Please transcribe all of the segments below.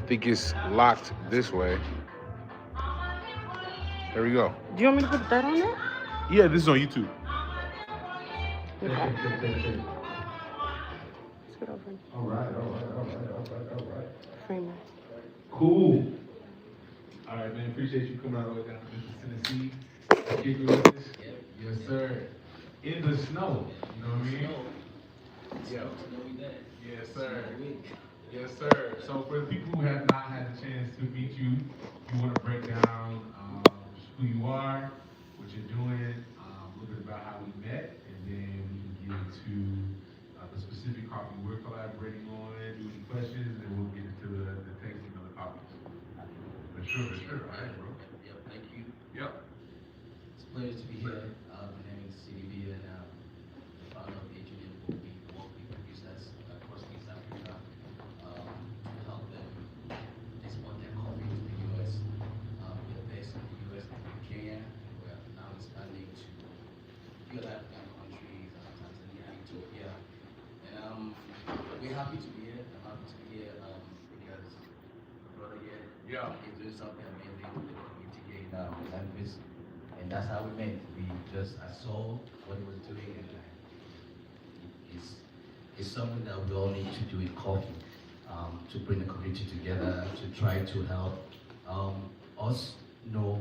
think it's locked this way. There we go. Do you want me to put that on it? Yeah, this is on YouTube. Okay. Check. Scoot over. All right. Frame it. Cool. All right, man. Appreciate you coming all the way down to Memphis, Tennessee. Kick it with us. Yes, sir. In the snow. You know what I mean? Yeah. Yes, sir. Yes, sir. So for the people who have not had a chance to meet you, you want to break down who you are, what you're doing, a little bit about how we met, and then we can get into the specific coffee we're collaborating on, do any questions, and then we'll get into the tasting of the coffees. For sure. All right, bro. Yep, thank you. Yep. It's a pleasure to be here. My name is CDB and the founder of Kenyan Walking Producers across East Africa to help them export their coffee to the US. We are based in the US and in Kenya. We are now expanding to few other African countries, Tanzania, Ethiopia. And we're happy to be here. I'm happy to be here because my brother here is doing something amazing with the community here in Memphis. And that's how we met. I saw what he was doing, and it's something that we all need to do in coffee, to bring the community together, to try to help us know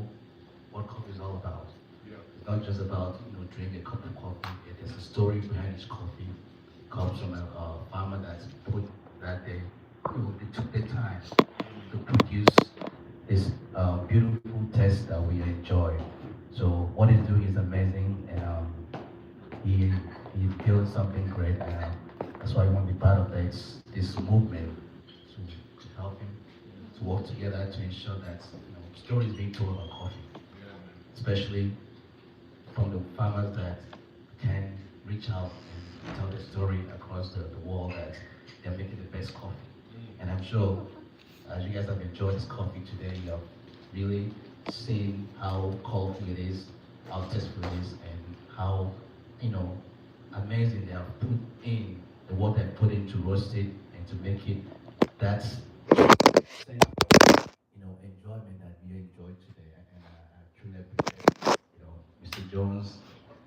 what coffee is all about. It's not just about drinking a cup of coffee. There's a story behind each coffee. It comes from a farmer they took their time to produce this beautiful taste that we enjoy. So what he's doing is amazing, and he built something great, and that's why I want to be part of this movement to help him to work together to ensure that stories being told about coffee, especially from the farmers that can reach out and tell the story across the world that they're making the best coffee. And I'm sure as you guys have enjoyed this coffee today, you have really seen how colorful it is, how tasteful it is, and how amazing they have put in the work they put in to roast it and to make it that sense of enjoyment that we enjoyed today. And I truly appreciate Mr. Jones,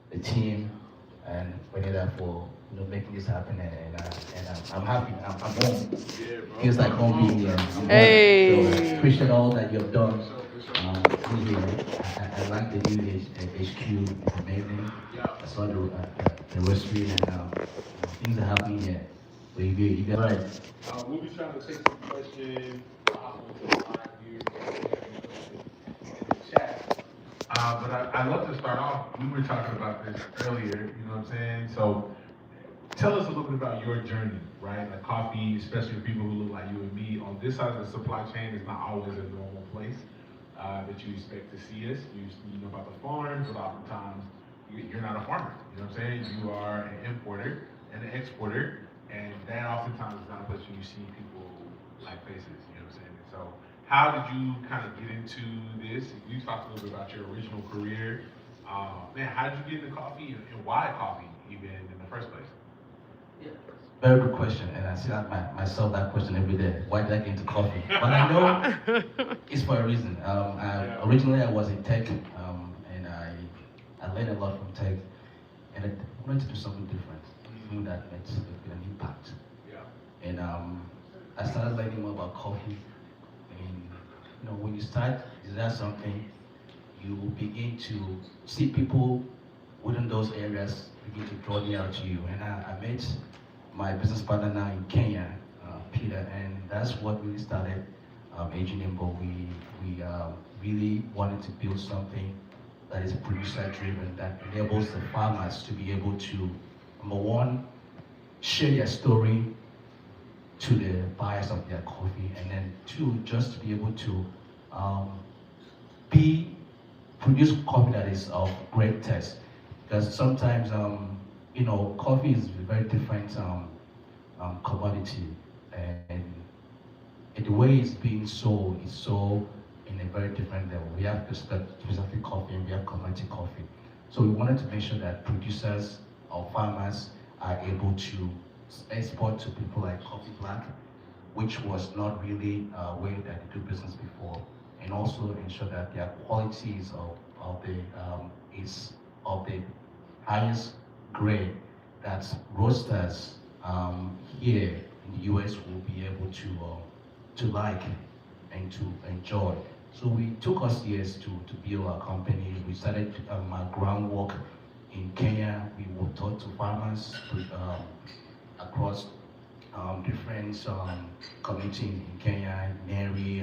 the team, and Benita for making this happen. And I'm happy. I'm home. Feels like home being here. Hey. So I appreciate all that you've done. Here. I like the new HQ. It's amazing. I saw the roastery, and things are happening here. So you got right. We'll be trying to take some questions. Chat. But I'd love to start off. We were talking about this earlier, you know what I'm saying? So tell us a little bit about your journey, right? Like coffee, especially for people who look like you and me, on this side of the supply chain is not always a normal place that you expect to see us. You know about the farms, but oftentimes you're not a farmer, you know what I'm saying? You are an importer and an exporter, and that oftentimes is not a place where you see people like faces, you know what I'm saying? So how did you kind of get into this? You talked a little bit about your original career. How did you get into coffee, and why coffee even in the first place? Yeah, very good question, and I see myself that question every day. Why did I get into coffee? But I know it's for a reason. Originally I was in tech, and I learned a lot from tech, and I wanted to do something different, something that made an impact. Yeah. And I started learning more about coffee. And when you start desire something, you begin to see people within those areas begin to draw near to you. And I met my business partner now in Kenya, Peter, and that's what really started Aging Nimble. We really wanted to build something that is producer driven, that enables the farmers to be able to, number one, share their story to the buyers of their coffee, and then two, just to be able to produce coffee that is of great taste. Because sometimes coffee is a very different commodity, and the way it's being sold is sold in a very different level. We have specific coffee and we have commodity coffee. So we wanted to make sure that producers or farmers are able to export to people like Coffee Black, which was not really a way that they do business before, and also ensure that their qualities of the is of the highest grade that roasters here in the US will be able to like and to enjoy. So we took us years to build our company. We started our groundwork in Kenya. We were taught to farmers across different communities in Kenya, Nyeri,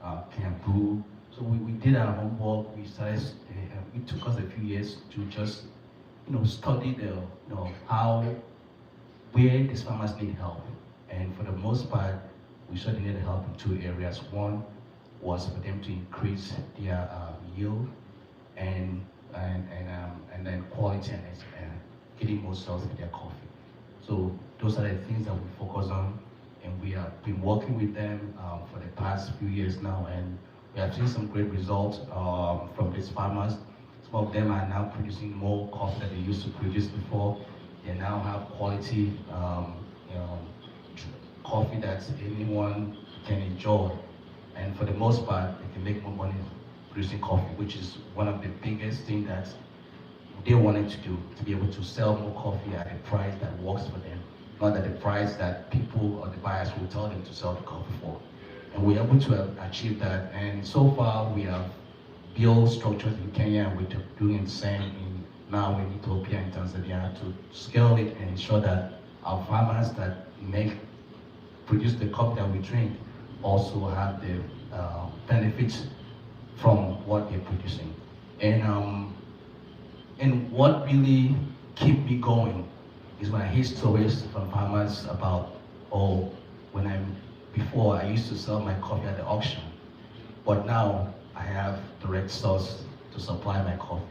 Kiambu. So we did our homework. We started. It took us a few years to just study the how where these farmers need help, and for the most part, we saw they needed help in two areas. One was for them to increase their yield and then quality and getting more sales for their coffee. So those are the things that we focus on, and we have been working with them for the past few years now, and we have seen some great results from these farmers. Some of them are now producing more coffee than they used to produce before. They now have quality coffee that anyone can enjoy, and for the most part, they can make more money producing coffee, which is one of the biggest things that they wanted to do, to be able to sell more coffee at a price that works for them, not at the price that people or the buyers will tell them to sell the coffee for. And we're able to achieve that. And so far, we have built structures in Kenya, and we're doing the same now in Ethiopia and Tanzania to scale it and ensure that our farmers that produce the coffee that we drink also have the benefits from what they're producing. And what really keep me going is when I hear stories from farmers about, before I used to sell my coffee at the auction, but now I have direct source to supply my coffee.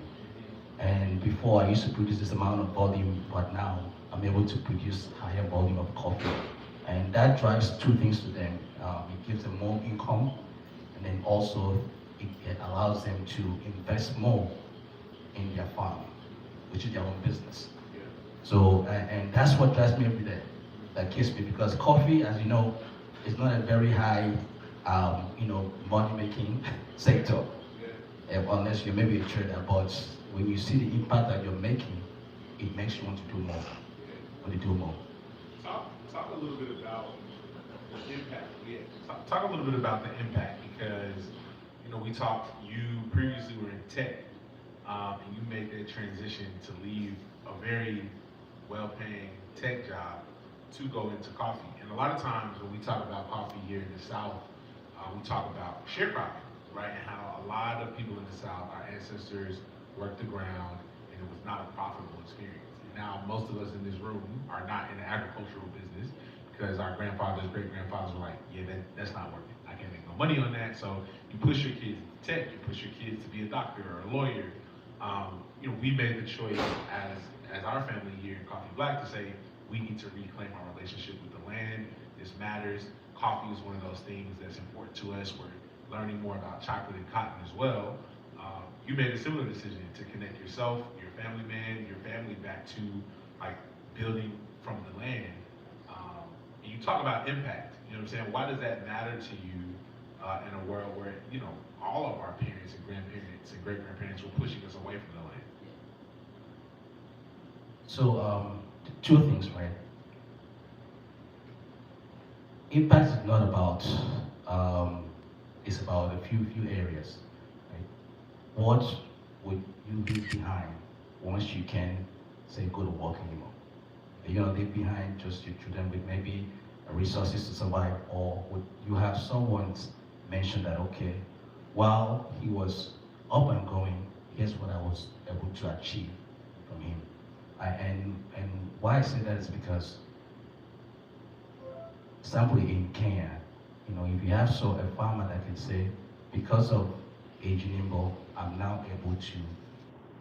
And before I used to produce this amount of volume, but now I'm able to produce higher volume of coffee. And that drives two things to them. It gives them more income, and then also it allows them to invest more in their farm, which is their own business. So, and that's what drives me every day. That keeps me, because coffee, as you know, is not a very high, money-making sector, unless you're maybe a trader. But when you see the impact that you're making, it makes you want to do more. Want to do more. Talk a little bit about the impact. Talk a little bit about the impact, because we talked. You previously were in tech, and you made that transition to leave a very well-paying tech job to go into coffee. And a lot of times when we talk about coffee here in the South, we talk about sharecropping, right? And how a lot of people in the South, our ancestors, worked the ground, and it was not a profitable experience. And now most of us in this room are not in the agricultural business, because our grandfathers, great-grandfathers were like, yeah, that's not working. I can't make no money on that. So you push your kids to tech, you push your kids to be a doctor or a lawyer. We made the choice as our family here in Coffee Black to say, we need to reclaim our relationship with the land. This matters. Coffee is one of those things that's important to us. We're learning more about chocolate and cotton as well. You made a similar decision to connect yourself, your family back to like building from the land. And you talk about impact. You know what I'm saying? Why does that matter to you in a world where all of our parents and grandparents and great grandparents were pushing us away from the land? So two things, right? Impact is not about, it's about a few areas, right? What would you leave behind once you can say go to work anymore? You're gonna leave behind just your children with maybe resources to survive, or would you have someone mention that, okay, while he was up and going, here's what I was able to achieve from him. And why I say that is because, example in Kenya, if you have a farmer that can say, because of Ejinimbo, I'm now able to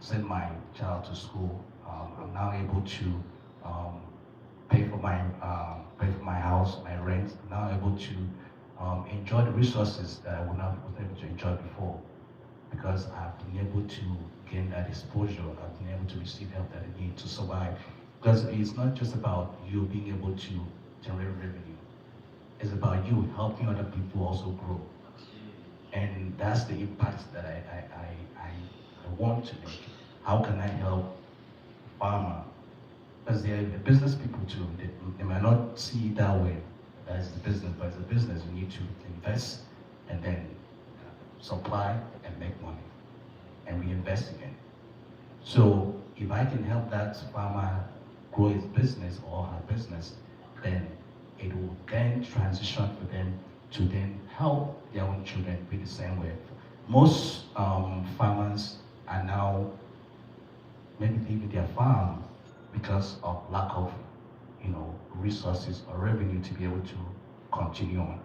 send my child to school. I'm now able to pay for my house, my rent. I'm now able to enjoy the resources that I was not able to enjoy before, because I've been able to gain that exposure. I've been able to receive help that I need to survive. Because it's not just about you being able to generate revenue. It's about you helping other people also grow. And that's the impact that I want to make. How can I help farmer? Because they're the business people too. They might not see it that way. That's the business, but as a business, you need to invest and then supply and make money and reinvest again. So if I can help that farmer grow his business or her business, then it will then transition for them to then help their own children be the same way. Most farmers are now maybe leaving their farm because of lack of, resources or revenue to be able to continue on.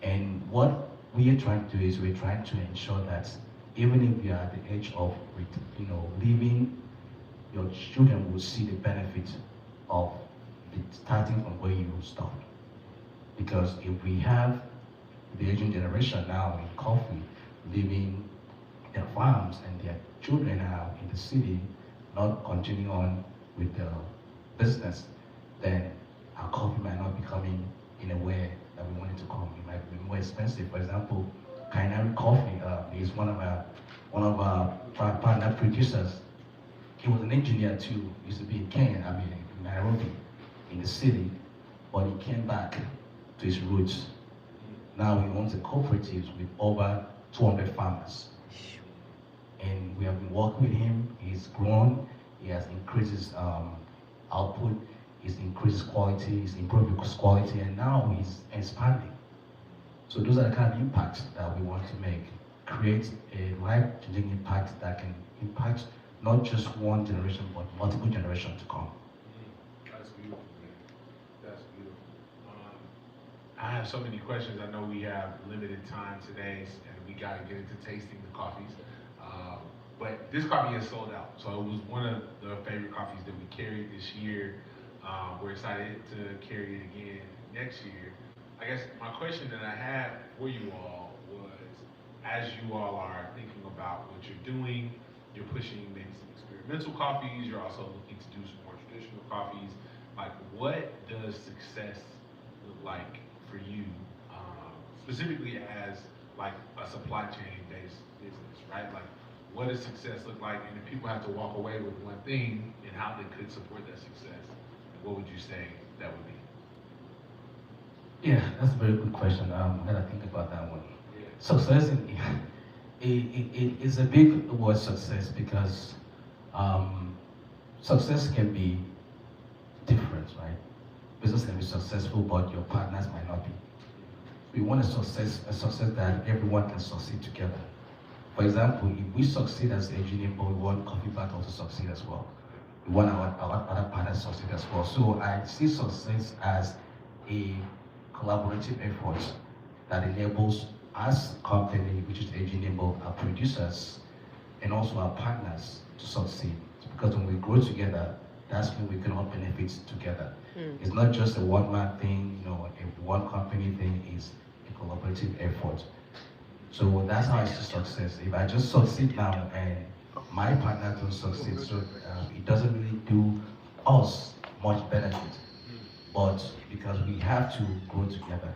And what we are trying to do is we're trying to ensure that even if you are at the age of, leaving, your children will see the benefit of starting from where you stopped. Because if we have the aging generation now in coffee leaving their farms and their children are in the city, not continuing on with the business, then our coffee might not be coming in a way that we want it to come. It might be more expensive. For example, Kenyan coffee is one of our partner producers. He was an engineer too. Used to be in Kenya, in Nairobi, in the city, but he came back to his roots. Now he owns a cooperative with over 200 farmers. And we have been working with him. He's grown. He has increased his output. He's increased his quality. He's improved his quality, and now he's expanding. So those are the kind of impacts that we want to make. Create a life-changing impact that can impact not just one generation, but multiple generations to come. That's beautiful, man. That's beautiful. I have so many questions. I know we have limited time today, and we got to get into tasting the coffees. But this coffee is sold out, so it was one of the favorite coffees that we carried this year. We're excited to carry it again next year. I guess my question that I had for you all was, as you all are thinking about what you're doing, you're pushing maybe some experimental coffees, you're also looking to do some more traditional coffees. Like, what does success look like for you, specifically as like a supply chain based business, right? Like, what does success look like? And if people have to walk away with one thing and how they could support that success, what would you say that would be? Yeah, that's a very good question. I'm gonna think about that one. Yeah. Success, it is a big word, success, because success can be different, right? Business can be successful, but your partners might not be. We want a success that everyone can succeed together. For example, if we succeed as engineering, but we want Coffee Battle to succeed as well. We want our other partners to succeed as well. So I see success as a collaborative effort that enables us company, which is engineering, our producers, and also our partners to succeed. Because when we grow together, that's when we can all benefit together. It's not just a one-man thing, a one company thing. Is a collaborative effort. So that's how I see success. If I just succeed now and my partner don't succeed, so it doesn't really do us much benefit. But because we have to grow together.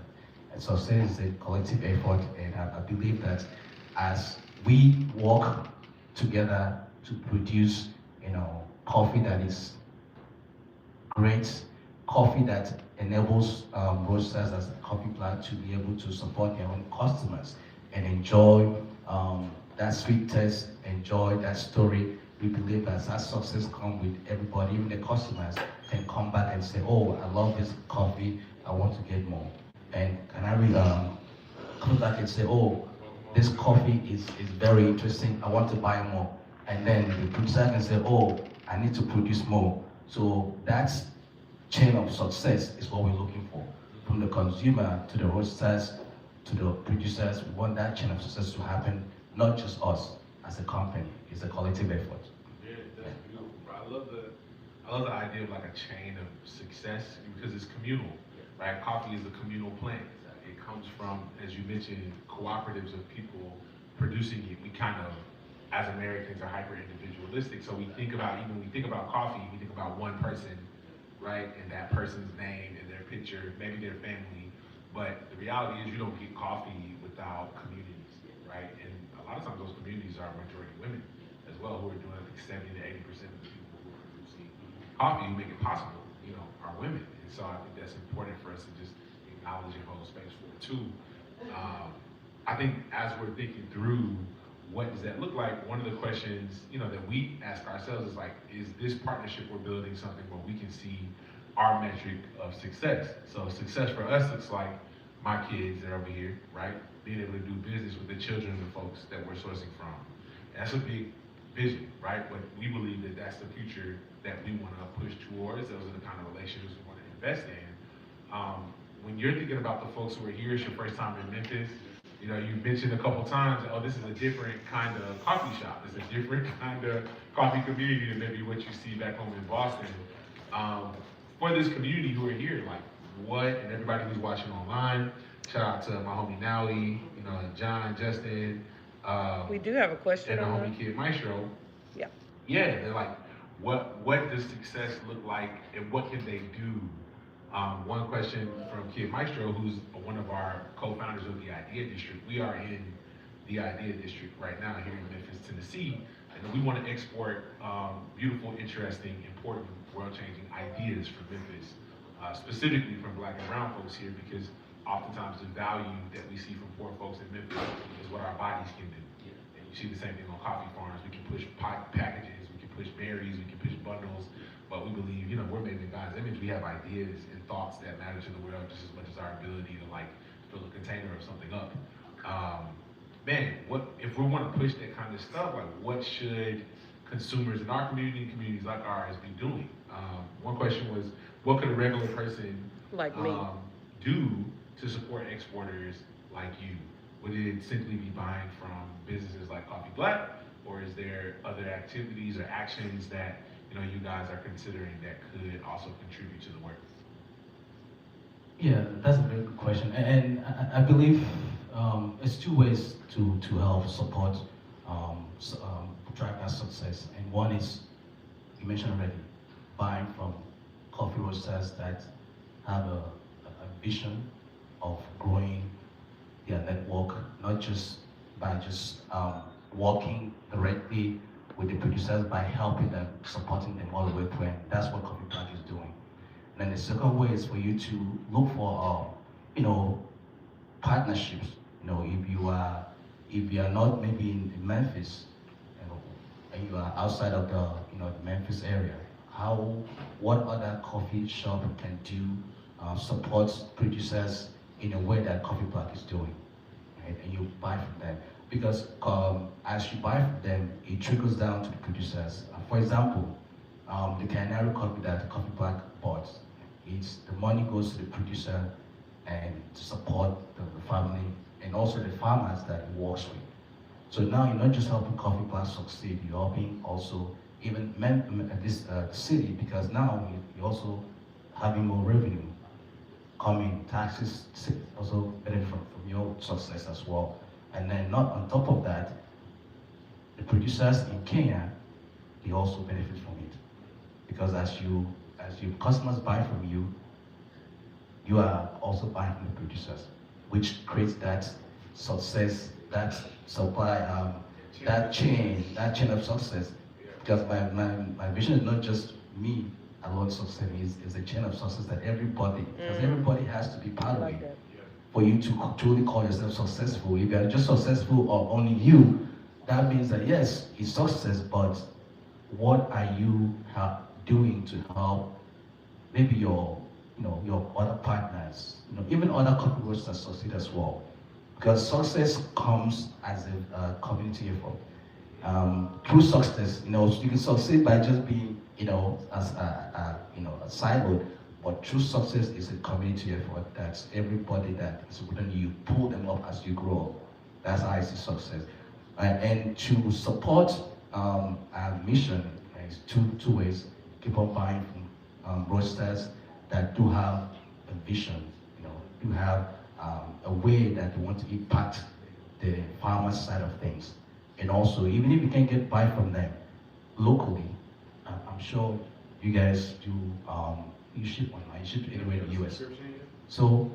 And success is a collective effort, and I believe that as we work together to produce, coffee that is great, coffee that enables roasters as a coffee plant to be able to support their own customers and enjoy that sweet taste, enjoy that story. We believe that as success comes with everybody, even the customers can come back and say, oh, I love this coffee, I want to get more. And can I come back and say, oh, this coffee is very interesting, I want to buy more. And then the producer can say, oh, I need to produce more. So that's chain of success is what we're looking for. From the consumer to the roasters to the producers, we want that chain of success to happen, not just us as a company. It's a collective effort. Yeah, that's beautiful, bro. I love the idea of like a chain of success because it's communal, right? Coffee is a communal plant. It comes from, as you mentioned, cooperatives of people producing it. We kind of, as Americans, are hyper individualistic. So we think about, even when we think about coffee, we think about one person, right? And that person's name and their picture, maybe their family. But the reality is you don't get coffee without communities, right? And a lot of times those communities are majority women as well, who are doing, I think, 70 to 80% of the people who are producing coffee, who make it possible, are women. And so I think that's important for us to just acknowledge and hold space for. Too, I think as we're thinking through what does that look like, one of the questions, that we ask ourselves is like, is this partnership we're building something where we can see our metric of success? So success for us looks like my kids that are over here, right? Being able to do business with the children of the folks that we're sourcing from. And that's a big vision, right? But we believe that that's the future that we want to push towards. Those are the kind of relationships we want to invest in. When you're thinking about the folks who are here, it's your first time in Memphis, you mentioned a couple times, oh, this is a different kind of coffee shop. It's a different kind of coffee community than maybe what you see back home in Boston. For this community who are here, like what, and everybody who's watching online, shout out to my homie Naui, John, Justin. We do have a question and the on homie Kid Maestro. Yeah. Yeah, they're like, what does success look like and what can they do? One question from Kid Maestro, who's one of our co-founders of the Idea District. We are in the Idea District right now here in Memphis, Tennessee, and we want to export beautiful, interesting, important, world-changing ideas from Memphis, specifically from Black and brown folks here, because oftentimes the value that we see from poor folks in Memphis is what our bodies can do. And you see the same thing on coffee farms. We can push packages, we can push berries, we can push bundles, but we believe, we're made in God's image. We have ideas and thoughts that matter to the world just as much as our ability to fill a container of something up. What if we want to push that kind of stuff? Like, what should consumers in our community and communities like ours be doing? One question was, what could a regular person Like me. do to support exporters like you? Would it simply be buying from businesses like Coffee Black, or is there other activities or actions that you guys are considering that could also contribute to the work? Yeah, that's a very good question, and I believe it's two ways to help support drive that success. And one is, you mentioned already, buying from coffee roasters that have a vision of growing their network, not just by just working directly with the producers, by helping them, supporting them all the way through. And that's what Coffee Black is doing. And then the second way is for you to look for, partnerships. If you are not maybe in Memphis, and you are outside of the, the Memphis area, what other coffee shop can do support producers in a way that Coffee Black is doing, right? And you buy from them. Because as you buy from them, it trickles down to the producers. For example, the Canary coffee that Coffee Black bought, the money goes to the producer and to support the family and also the farmers that he works with. So now you're not just helping Coffee Black succeed, you're helping also even this city, because now you're also having more revenue coming, taxes also benefit from your success as well. And then not on top of that, the producers in Kenya, they also benefit from it. Because as your customers buy from you, you are also buying from the producers, which creates that success, that supply, that chain of success. Because my vision is not just me alone success, it's a chain of success that everybody, because everybody has to be part of it. For you to truly call yourself successful. If you are just successful or only you, that means that yes, it's success, but what are you doing to help maybe your other partners, even other coffee roasters succeed as well? Because success comes as a community effort. True success, you can succeed by just being, as a siloed. But true success is a community effort. That's everybody that is within you, pull them up as you grow. That's how I see success. And to support our mission, is two ways. Keep on buying from roasters that do have a vision, do have a way that they want to impact the farmers' side of things. And also, even if you can't get buy from them locally, I'm sure you guys do. You ship online, you ship anywhere in the US. So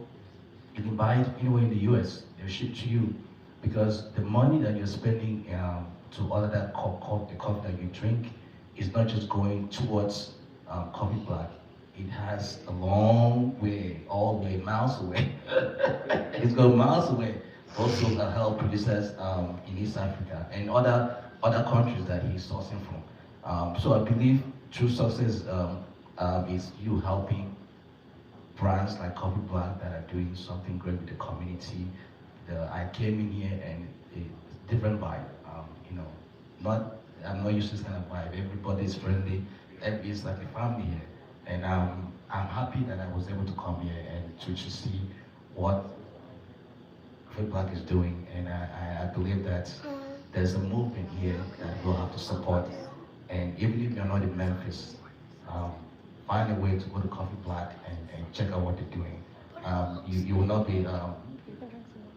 You can buy it anywhere in the US. They'll ship to you because the money that you're spending to order that the coffee that you drink is not just going towards coffee black. It has a long way, all the way, miles away. It's going miles away. Also help producers in East Africa and other countries that he's sourcing from. So I believe true success is you helping brands like Coffee Black that are doing something great with the community. I came in here and it's different vibe. You know, not I'm not used to this kind of vibe. Everybody's friendly. It's like a family here, and I'm happy that I was able to come here and to see what Coffee Black is doing, and I believe that there's a movement here that we'll have to support. And even if you're not in Memphis, find a way to go to Coffee Black and check out what they're doing. You will not be,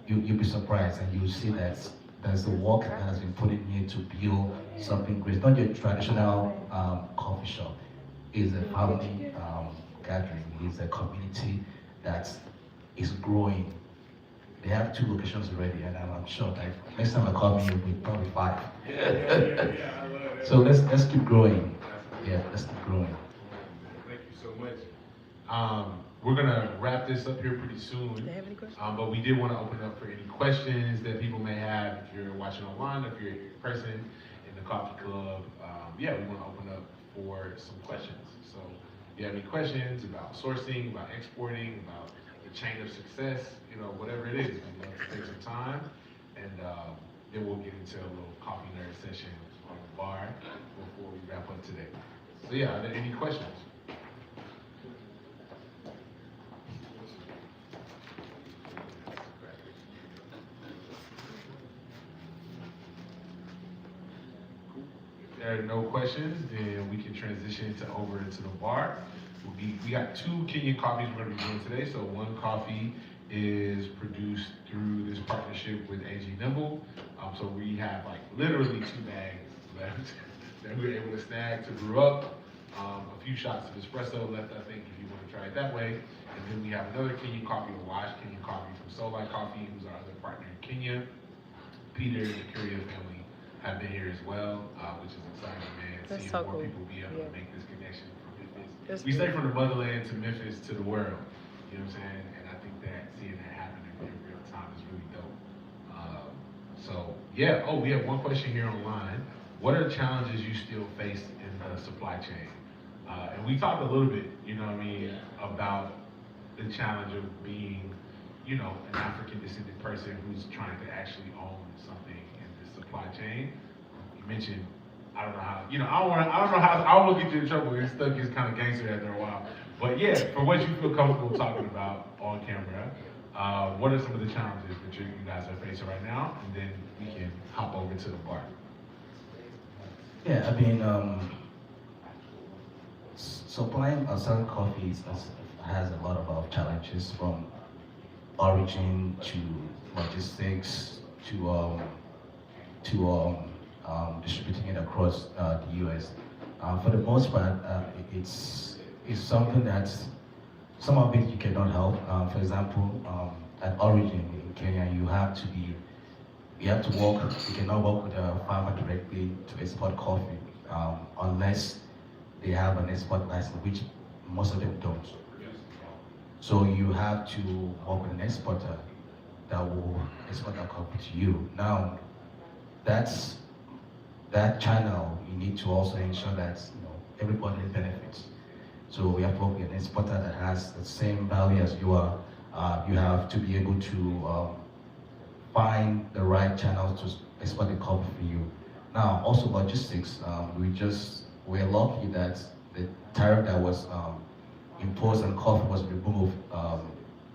you'll be surprised and you'll see that there's the work that has been put in here to build something great. It's not your traditional coffee shop. It's a family gathering. It's a community that is growing. They have 2 locations already, and I'm sure that next time I come here, it'll be probably 5. So let's keep growing. Yeah, let's keep growing. Thank you so much. We're gonna wrap this up here pretty soon. Do they have any questions? But we did want to open up for any questions that people may have. If you're watching online, if you're in person in the coffee club, yeah, we want to open up for some questions. So if you have any questions about sourcing, about exporting, about the chain of success, you know, whatever it is, we'd love to take some time, and then we'll get into a little coffee nerd session on the bar before we wrap up today. So yeah, are there any questions? If there are no questions, then we can transition over into the bar. We got 2 Kenyan coffees we're going to be doing today. So one coffee is produced through this partnership with AG Nimble. So we have like literally 2 bags left that we were able to snag to brew up. A few shots of espresso left, I think, if you want to try it that way. And then we have another Kenyan coffee, a washed Kenyan coffee from Soullight Coffee, who's our other partner in Kenya. Peter and the Curia family have been here as well, which is exciting, man. That's Seeing so more cool. people be able Yeah. to make this connection from Memphis. That's We say good. from the motherland to Memphis to the world. You know what I'm saying? And I think that seeing that happen in real time is really dope. So yeah. Oh, we have one question here online. What are the challenges you still face in the supply chain? And we talked a little bit, you know what I mean, about the challenge of being, you know, an African descended person who's trying to actually own something in the supply chain. You mentioned, I don't know how, you know, I don't know how, I won't get you in trouble. This stuff gets kind of gangster after a while. But yeah, for what you feel comfortable talking about on camera, what are some of the challenges that you guys are facing right now? And then we can hop over to the bar. Yeah, I mean, supplying or selling coffee has a lot of challenges from origin to logistics to distributing it across the US. For the most part, it's something that some of it you cannot help. For example, at origin in Kenya, you have to work. You cannot work with a farmer directly to export coffee unless they have an export license, which most of them don't. So you have to work with an exporter that will export that coffee to you. Now, that channel, you need to also ensure that everybody benefits. So we have to work with an exporter that has the same value as you are. You have to be able to find the right channels to export the coffee for you. Now, also logistics. We're lucky that the tariff that was imposed on coffee was removed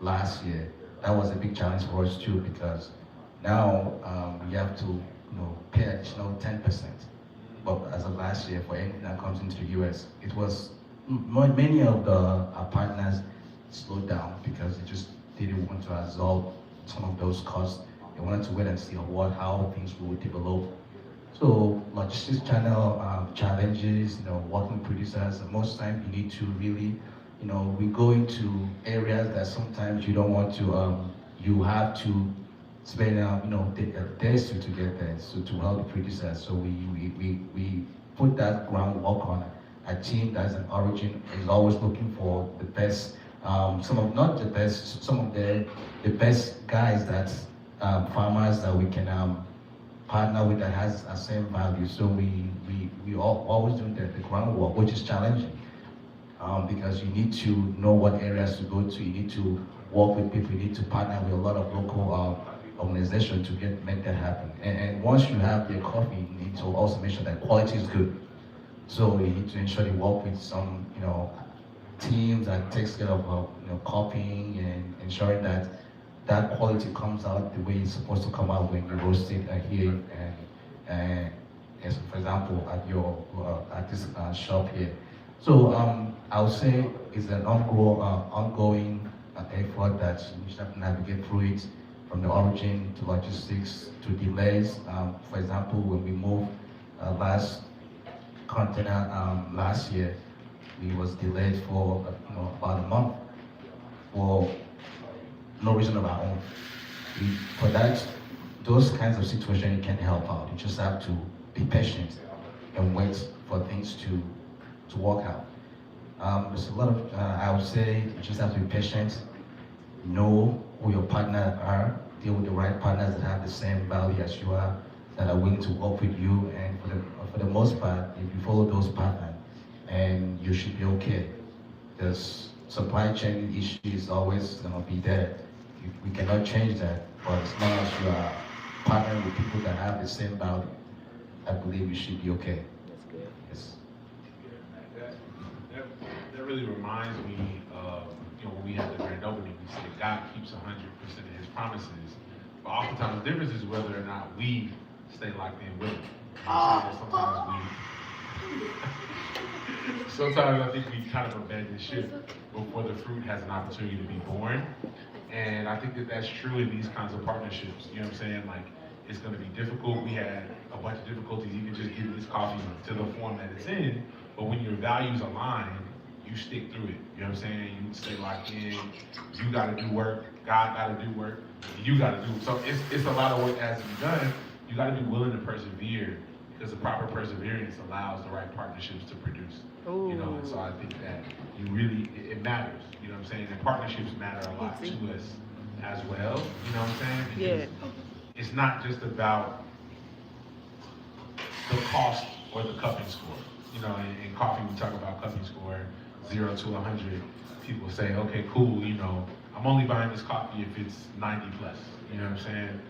last year. That was a big challenge for us too, because now we have to pay additional 10%. But as of last year, for anything that comes into the US, it was many of our partners slowed down because they just didn't want to absorb some of those costs. They wanted to wait and see how things will develop. So logistics channel challenges, working with producers. Most time you need to really you know, we go into areas that sometimes you don't want to, you have to spend, you know, days to get there, so to help the producers. So we put that groundwork on a team that's an origin is always looking for the best, some of not the best, some of the best guys that farmers that we can partner with that has the same value. So always do the groundwork, which is challenging because you need to know what areas to go to. You need to work with people. You need to partner with a lot of local organizations to make that happen. And once you have your coffee, you need to also make sure that quality is good. So you need to ensure you work with some, you know, teams that takes care of, you know, copying and ensuring that that quality comes out the way it's supposed to come out when you roast it here and as for example at your at this shop here. So I would say it's an ongoing effort that you just have to navigate through it from the origin to logistics to delays. For example, when we moved last container last year, we was delayed for you know, about a month for no reason of our own. For that, those kinds of situations you can't help out. You just have to be patient and wait for things to work out. There's a lot of, I would say, you just have to be patient, know who your partners are, deal with the right partners that have the same value as you are, that are willing to work with you, and for the most part, if you follow those partners, and you should be okay. There's supply chain issues always gonna be there. We cannot change that, but as long as you are partnering with people that have the same value, I believe you should be okay. That's good. Yes. That really reminds me of, you know, when we had the grand opening, we said God keeps 100% of his promises. But oftentimes the difference is whether or not we stay locked in with him. You know, sometimes I think we kind of abandon ship before the fruit has an opportunity to be born. And I think that that's true in these kinds of partnerships. You know what I'm saying? Like, it's going to be difficult. We had a bunch of difficulties even just getting this coffee to the form that it's in. But when your values align, you stick through it. You know what I'm saying? You stay locked in. You got to do work. God got to do work. You got to do it. So it's a lot of work that has to be done. You got to be willing to persevere because the proper perseverance allows the right partnerships to produce. Ooh. You know, and so I think that you really, it matters. You know what I'm saying? And partnerships matter a lot to us as well. You know what I'm saying? Because it's not just about the cost or the cupping score. You know, in coffee we talk about cupping score, 0 to 100. People say, okay, cool, you know, I'm only buying this coffee if it's 90 plus. You know what I'm saying?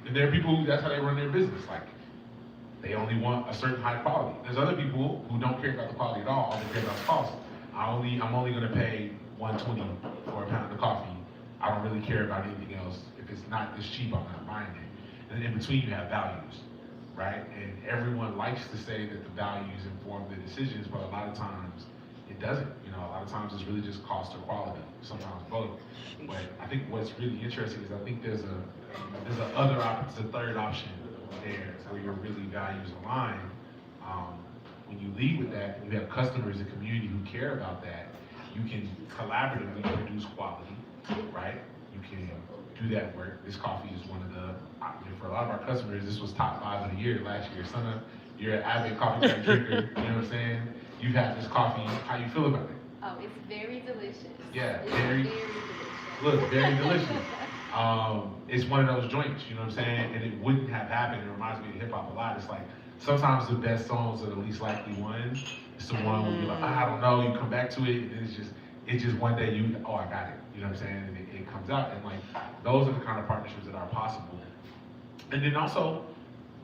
And there are people who, that's how they run their business. Like, they only want a certain high quality. There's other people who don't care about the quality at all they care about the cost. I'm only gonna pay $1.20 for a pound of coffee. I don't really care about anything else. If it's not this cheap, I'm not buying it. And in between you have values, right? And everyone likes to say that the values inform the decisions, but a lot of times it doesn't. You know, a lot of times it's really just cost or quality, sometimes both. But I think what's really interesting is I think there's a third option there where your really values align. When you lead with that, and you have customers and community who care about that, you can collaboratively produce quality, right? You can do that work. This coffee is one of the, for a lot of our customers, this was top 5 of the year last year. Sana, you're an avid coffee cup drinker, you know what I'm saying? You've had this coffee, how you feel about it? Oh, it's very delicious. Yeah, it's very delicious. Look, very delicious. It's one of those joints, you know what I'm saying? And it wouldn't have happened. It reminds me of hip hop a lot. It's like sometimes the best songs are the least likely ones. It's the one where you're like, I don't know, you come back to it, and it's just one day I got it. You know what I'm saying? And it comes out. And like, those are the kind of partnerships that are possible. And then also,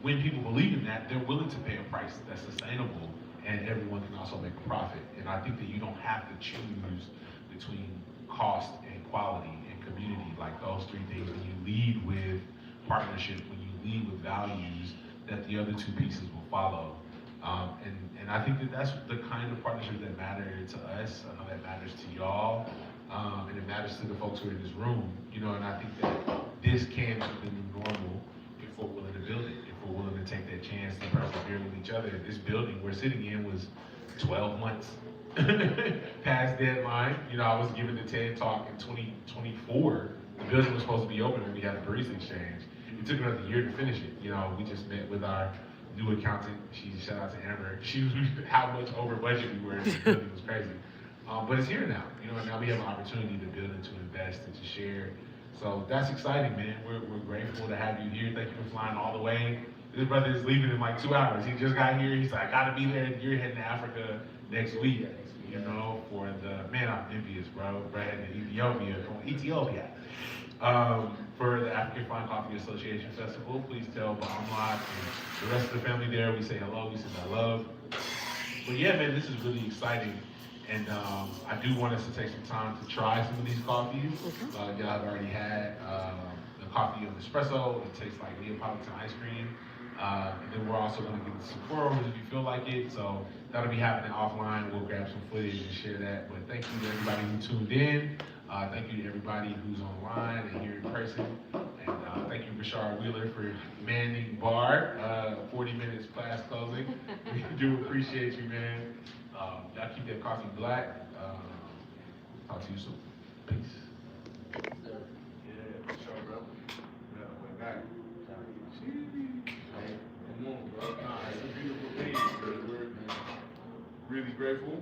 when people believe in that, they're willing to pay a price that's sustainable, and everyone can also make a profit. And I think that you don't have to choose between cost and quality and community, like those three things. When you lead with partnership, when you lead with values, that the other two pieces will follow. And I think that that's the kind of partnership that matter to us. I know that matters to y'all, and it matters to the folks who are in this room. You know, and I think that this can be the new normal if we're willing to build it, if we're willing to take that chance to persevere with each other. This building we're sitting in was 12 months past deadline. You know, I was given the TED Talk in 2024. The building was supposed to be open when we had a barista exchange. It took another year to finish it. You know, we just met with our new accountant. Shout out to Amber. She was how much over budget we were. The building was crazy. But it's here now. You know, and now we have an opportunity to build and to invest and to share. So that's exciting, man. We're grateful to have you here. Thank you for flying all the way. This brother is leaving in like 2 hours. He just got here. He's like, I gotta be there. You're heading to Africa next week. You know, for the man, I'm envious, bro. Brad heading to Ethiopia. For the African Fine Coffee Association Festival, please tell Bomb Lock and the rest of the family there. We say hello. We say I love. But yeah, man, this is really exciting. And I do want us to take some time to try some of these coffees. Y'all have already had the coffee on espresso. It tastes like Neapolitan ice cream. And then we're also going to get some pourovers if you feel like it. So that'll be happening offline. We'll grab some footage and share that. But thank you to everybody who tuned in. Thank you to everybody who's online and here in person. And thank you, Rashard Wheeler, for manning bar. 40 minutes class closing. We do appreciate you, man. Y'all keep that coffee black. Talk to you soon. Peace. Yeah, for sure, bro. Yeah, went back. Come on, bro. Nah, it's a beautiful thing. We're really grateful.